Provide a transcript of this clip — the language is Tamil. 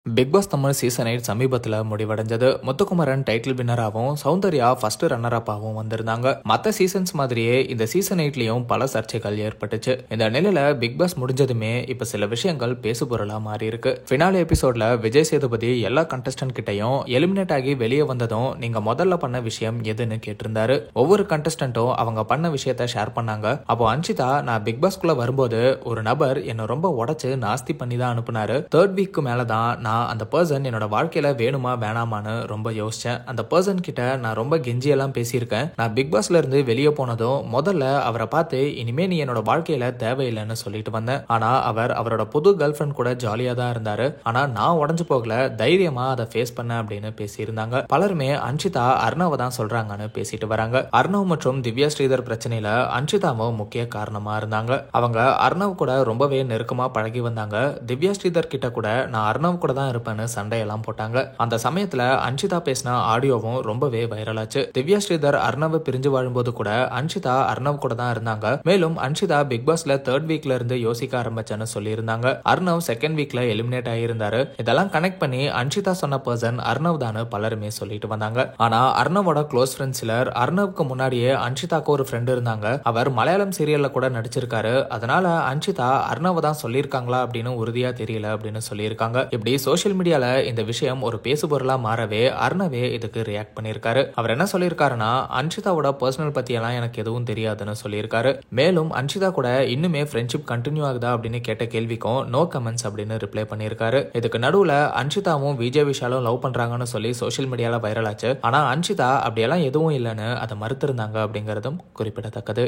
பிக் பாஸ் தமிழ் சீசன் 8 சமீபத்தில் முடிவடைஞ்சது. முத்துக்குமரன் டைட்டில் வின்னராகவும் சௌந்தர்யா ஃபர்ஸ்ட் ரன்னர் அப்பாவும் வந்திருந்தாங்க. மற்ற சீசன்ஸ் மாதிரியே இந்த சீசன் 8லயும் பல சர்ச்சைகள் ஏற்பட்டுச்சு. இந்த நிலையில பிக் பாஸ் முடிஞ்சதுமே இப்ப சில விஷயங்கள் பேசுபொருளா மாறி இருக்கு. ஃபினாலே எபிசோட்ல விஜய் சேதுபதி எல்லா கண்டஸ்டன்ட் கிட்டையும் எலிமினேட் ஆகி வெளியே வந்ததும் நீங்க முதல்ல பண்ண விஷயம் எதுன்னு கேட்டிருந்தாரு. ஒவ்வொரு கண்டஸ்டன்ட்டும் அவங்க பண்ண விஷயத்த ஷேர் பண்ணாங்க. அப்போ அன்ஷிதா, நான் பிக் பாஸ்குள்ள வரும்போது ஒரு நபர் என்ன ரொம்ப உடைச்சு நாஸ்தி பண்ணி தான் அனுப்புனாரு. தேர்ட் வீக்கு மேலதான் அந்த பர்சன் என்னோட வாழ்க்கையில வேணுமா வேணாமான்னு ரொம்ப யோசிச்சேன். அந்த பர்சன் கிட்ட நான் ரொம்ப கெஞ்சியெல்லாம் பேசியிருக்கேன். நான் பிக் பாஸ்ல இருந்து வெளியே போனதும் முதல்ல அவரை பார்த்து இனிமே நீ என்னோட வாழ்க்கையில தேவையில்லைன்னு சொல்லிட்டு வந்தேன். ஆனா அவரோட புது கேர்ள் ஃபிரெண்ட் கூட ஜாலியா தான் இருந்தாரு. ஆனா நான் உடஞ்சு போகல, தைரியமா அதை ஃபேஸ் பண்ண அப்படின்னு பேசியிருந்தாங்க. பலருமே அன்ஷிதா அர்ணவ தான் சொல்றாங்கன்னு பேசிட்டு வராங்க. அர்ணவ் மற்றும் திவ்யா ஸ்ரீதர் பிரச்சனையில அன்ஷிதாவும் முக்கிய காரணமா இருந்தாங்க. அவங்க அர்ணவ் கூட ரொம்பவே நெருக்கமா பழகி வந்தாங்க. திவ்யா ஸ்ரீதர் கிட்ட கூட நான் அர்ணவ் கூட தான் இருப்பேன்னு சண்டையெல்லாம் போட்டாங்க. அந்த சமயத்துல அன்ஷிதா பேசின ஆடியோவும் ரொம்பவே வைரல் ஆச்சு. திவ்யா ஸ்ரீதர் அர்ணவ் பிரிஞ்சு வாழும்போது கூட அன்ஷிதா அர்ணவ் கூட தான் இருந்தாங்க. மேலும் அன்ஷிதா பிக் பாஸ்ல தேர்ட் வீக்ல இருந்து யோசிக்க ஆரம்பிச்சேன்னு சொல்லியிருந்தாங்க. அர்ணவ் செகண்ட் வீக்ல எலிமினேட் ஆகியிருந்தாரு. இதெல்லாம் கனெக்ட் பண்ணி அன்ஷிதா சொன்ன பர்சன் அர்ணவ் தான் பலருமே சொல்லிட்டு வந்தாங்க. ஆனா அர்ணவோட க்ளோஸ் ஃப்ரெண்ட் சிலர் அர்ணவுக்கு முன்னாடியே அன்ஷிதாக்கு ஒரு ஃப்ரெண்ட் இருந்தாங்க, அவர் மலையாளம் சீரியல்ல கூட நடிச்சிருக்காரு, அதனால அன்ஷிதா அர்ணவ தான் சொல்லியிருக்காங்களா அப்படின்னு உறுதியா தெரியல அப்படின்னு சொல்லியிருக்காங்க. இப்படி சோஷியல் மீடியால இந்த விஷயம் ஒரு பேசுபொருளா மாறவே அர்ணவே இதுக்கு ரியாக்ட் பண்ணியிருக்காரு. அவர் என்ன சொல்லியிருக்காருன்னா, அன்ஷிதாவோட பர்சனல் பத்தி எல்லாம் எனக்கு எதுவும் தெரியாதுன்னு சொல்லியிருக்காரு. மேலும் அன்ஷிதா கூட இன்னுமே ஃப்ரெண்ட்ஷிப் கண்டினியூ ஆகுதா அப்படின்னு கேட்ட கேள்விக்கும் நோ கமெண்ட்ஸ் அப்படின்னு ரிப்ளை பண்ணியிருக்காரு. இதுக்கு நடுவுல அன்ஷிதாவும் விஜய் விஷாலும் லவ் பண்றாங்கன்னு சொல்லி சோஷியல் மீடியால வைரல் ஆச்சு. ஆனா அன்ஷிதா அப்படியெல்லாம் எதுவும் இல்லைன்னு அதை மறுத்திருந்தாங்க அப்படிங்கறதும் குறிப்பிடத்தக்கது.